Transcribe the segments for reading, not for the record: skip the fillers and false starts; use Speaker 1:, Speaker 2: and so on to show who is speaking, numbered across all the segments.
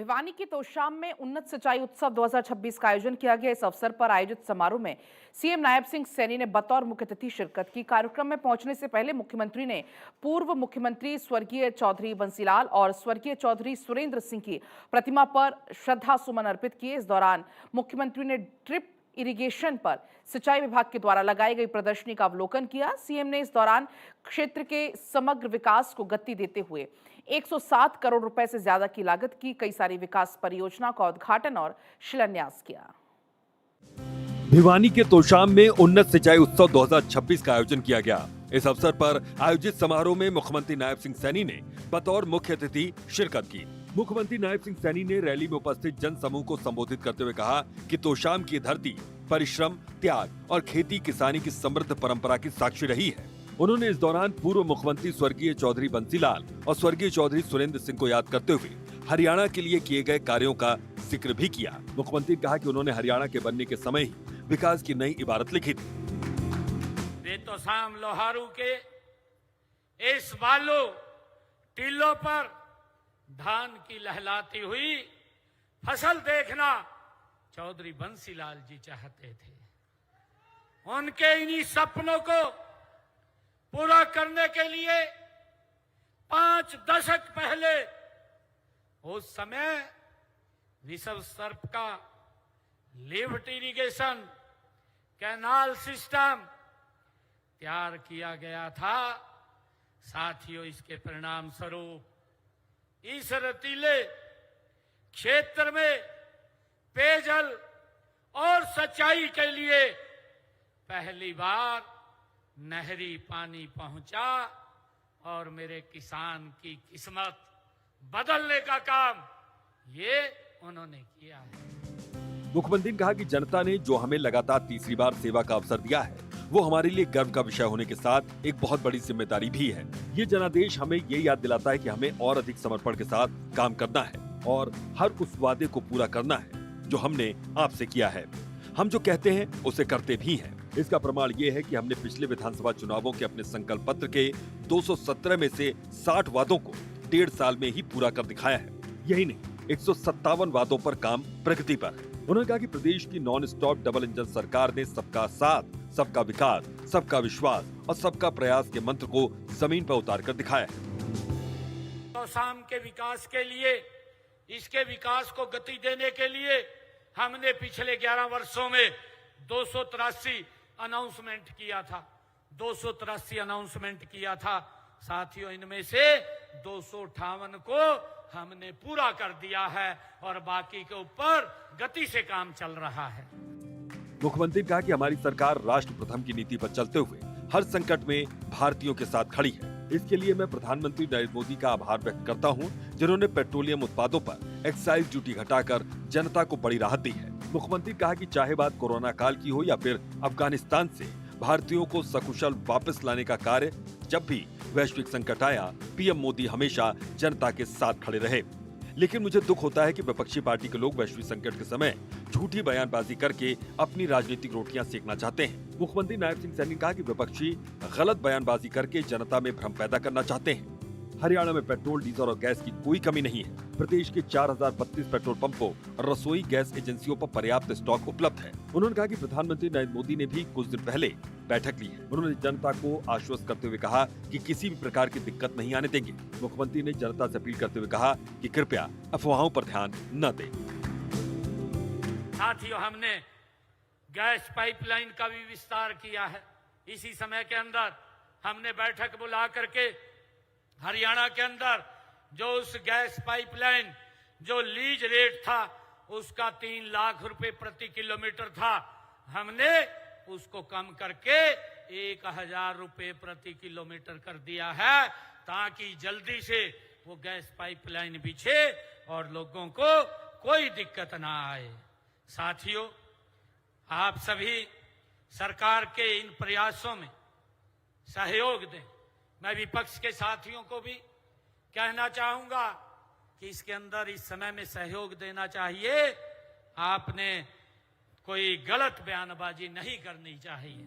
Speaker 1: भिवानी की तोशाम में उन्नत सिंचाई उत्सव 2026 का आयोजन किया गया। इस अवसर पर आयोजित समारोह में सीएम नायब सिंह सैनी ने बतौर मुख्य अतिथि शिरकत की। कार्यक्रम में पहुंचने से पहले मुख्यमंत्री ने पूर्व मुख्यमंत्री स्वर्गीय चौधरी बंसीलाल और स्वर्गीय चौधरी सुरेंद्र सिंह की प्रतिमा पर श्रद्धा सुमन अर्पित किए। इस दौरान मुख्यमंत्री ने ड्रिप इरिगेशन पर सिंचाई विभाग के द्वारा लगाई गई प्रदर्शनी का अवलोकन किया। सीएम ने इस दौरान क्षेत्र के समग्र विकास को गति देते हुए 107 करोड़ रुपए से ज्यादा की लागत की कई सारी विकास परियोजनाओं का उद्घाटन और शिलान्यास किया।
Speaker 2: भिवानी के तोशाम में उन्नत सिंचाई उत्सव 2026 का आयोजन किया गया। इस अवसर पर आयोजित समारोह में मुख्यमंत्री नायब सिंह सैनी ने बतौर मुख्य अतिथि शिरकत की। मुख्यमंत्री नायब सिंह सैनी ने रैली में उपस्थित जन समूह को संबोधित करते हुए कहा कि तोशाम की धरती परिश्रम, त्याग और खेती किसानी की समृद्ध परंपरा की साक्षी रही है। उन्होंने इस दौरान पूर्व मुख्यमंत्री स्वर्गीय चौधरी बंसीलाल और स्वर्गीय चौधरी सुरेंद्र सिंह को याद करते हुए हरियाणा के लिए किए गए कार्यों का जिक्र भी किया। मुख्यमंत्री ने कहा कि उन्होंने हरियाणा के बनने के समय ही विकास की नई इबारत लिखी थी।
Speaker 3: बेतोसाम लोहारू के इस बालू टीलों पर धान की लहलाती हुई फसल देखना चौधरी बंसीलाल जी चाहते थे। उनके इन्हीं सपनों को पूरा करने के लिए 5 दशक पहले उस समय विश्व स्तर का लिफ्ट इरिगेशन कैनाल सिस्टम तैयार किया गया था। साथियों, इसके परिणाम स्वरूप इस रतीले क्षेत्र में पेयजल और सिंचाई के लिए पहली बार नहरी पानी पहुंचा और मेरे किसान की किस्मत बदलने का काम ये उन्होंने किया है।
Speaker 2: मुख्यमंत्री ने कहा कि जनता ने जो हमें लगातार तीसरी बार सेवा का अवसर दिया है वो हमारे लिए गर्व का विषय होने के साथ एक बहुत बड़ी जिम्मेदारी भी है। ये जनादेश हमें ये याद दिलाता है कि हमें और अधिक समर्पण के साथ काम करना है और हर उस वादे को पूरा करना है जो हमने आपसे किया है। हम जो कहते हैं उसे करते भी हैं। इसका प्रमाण ये है कि हमने पिछले विधानसभा चुनावों के अपने संकल्प पत्र के 217 में से 60 वादों को 1.5 साल में ही पूरा कर दिखाया है। यही नहीं, 157 वादों पर काम प्रगति पर है। उन्होंने कहा कि प्रदेश की नॉन स्टॉप डबल इंजन सरकार ने सबका साथ, सबका विकास, सबका विश्वास और सबका प्रयास के मंत्र को जमीन पर उतार कर दिखाया है।
Speaker 3: तोशाम के विकास के लिए, इसके विकास को गति देने के लिए हमने पिछले 11 वर्षों में 283 अनाउंसमेंट किया था। 283 अनाउंसमेंट किया था। साथियों, इनमें से 258 को हमने पूरा कर दिया है और बाकी के ऊपर गति से काम चल रहा है।
Speaker 2: मुख्यमंत्री ने कहा कि हमारी सरकार राष्ट्र प्रथम की नीति पर चलते हुए हर संकट में भारतीयों के साथ खड़ी है। इसके लिए मैं प्रधानमंत्री नरेंद्र मोदी का आभार व्यक्त करता हूं, जिन्होंने पेट्रोलियम उत्पादों पर एक्साइज ड्यूटी घटाकर जनता को बड़ी राहत दी है। मुख्यमंत्री ने कहा कि चाहे बात कोरोना काल की हो या फिर अफगानिस्तान से भारतीयों को सकुशल वापस लाने का कार्य, जब भी वैश्विक संकट आया पीएम मोदी हमेशा जनता के साथ खड़े रहे। लेकिन मुझे दुख होता है कि विपक्षी पार्टी के लोग वैश्विक संकट के समय झूठी बयानबाजी करके अपनी राजनीतिक रोटियां सेकना चाहते हैं। मुख्यमंत्री नायब सिंह सैनी ने कहा कि विपक्षी गलत बयानबाजी करके जनता में भ्रम पैदा करना चाहते हैं। हरियाणा में पेट्रोल, डीजल और गैस की कोई कमी नहीं है। प्रदेश के 4032 पेट्रोल पंपों और रसोई गैस एजेंसियों पर पर्याप्त स्टॉक उपलब्ध है। उन्होंने कहा कि प्रधानमंत्री नरेंद्र मोदी ने भी कुछ दिन पहले बैठक ली है। उन्होंने जनता को आश्वस्त करते हुए कहा कि किसी भी प्रकार की दिक्कत नहीं आने देंगे। मुख्यमंत्री ने जनता से अपील करते हुए कहा कि कृपया अफवाहों पर ध्यान न दें।
Speaker 3: साथियों, हमने गैस पाइपलाइन का भी विस्तार किया है। इसी समय के अंदर हमने बैठक बुला करके हरियाणा के अंदर जो उस गैस पाइपलाइन जो लीज रेट था उसका 3 लाख रुपए प्रति किलोमीटर था, हमने उसको कम करके 1000 रुपए प्रति किलोमीटर कर दिया है, ताकि जल्दी से वो गैस पाइपलाइन बिछे और लोगों को कोई दिक्कत ना आए। साथियों, आप सभी सरकार के इन प्रयासों में सहयोग दें। मैं विपक्ष के साथियों को भी कहना चाहूंगा कि इसके अंदर इस समय में सहयोग देना चाहिए। आपने कोई गलत बयानबाजी नहीं करनी चाहिए।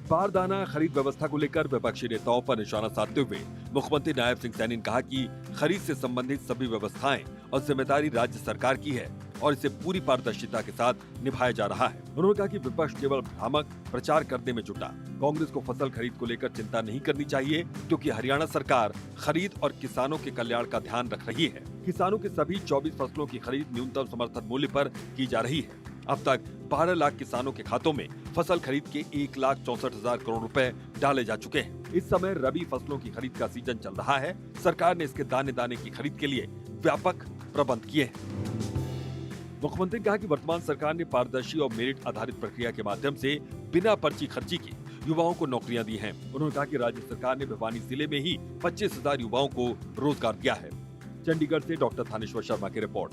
Speaker 2: बारदाना खरीद व्यवस्था को लेकर विपक्षी नेताओं पर निशाना साधते हुए मुख्यमंत्री नायब सिंह सैनी ने कहा कि खरीद से संबंधित सभी व्यवस्थाएं और जिम्मेदारी राज्य सरकार की है और इसे पूरी पारदर्शिता के साथ निभाया जा रहा है। उन्होंने कहा कि विपक्ष केवल भ्रामक प्रचार करने में जुटा। कांग्रेस को फसल खरीद को लेकर चिंता नहीं करनी चाहिए, क्योंकि हरियाणा सरकार खरीद और किसानों के कल्याण का ध्यान रख रही है। किसानों के सभी 24 फसलों की खरीद न्यूनतम समर्थन मूल्य पर की जा रही है। अब तक 12 लाख किसानों के खातों में फसल खरीद के 1,64,000 करोड़ रुपए डाले जा चुके हैं। इस समय रबी फसलों की खरीद का सीजन चल रहा है। सरकार ने इसके दाने दाने की खरीद के लिए व्यापक प्रबंध किए हैं। मुख्यमंत्री ने कहा कि वर्तमान सरकार ने पारदर्शी और मेरिट आधारित प्रक्रिया के माध्यम से बिना पर्ची खर्ची के युवाओं को नौकरियां दी हैं। उन्होंने कहा कि राज्य सरकार ने भिवानी जिले में ही 25,000 युवाओं को रोजगार दिया है। चंडीगढ़ से डॉक्टर थानेश्वर शर्मा की रिपोर्ट।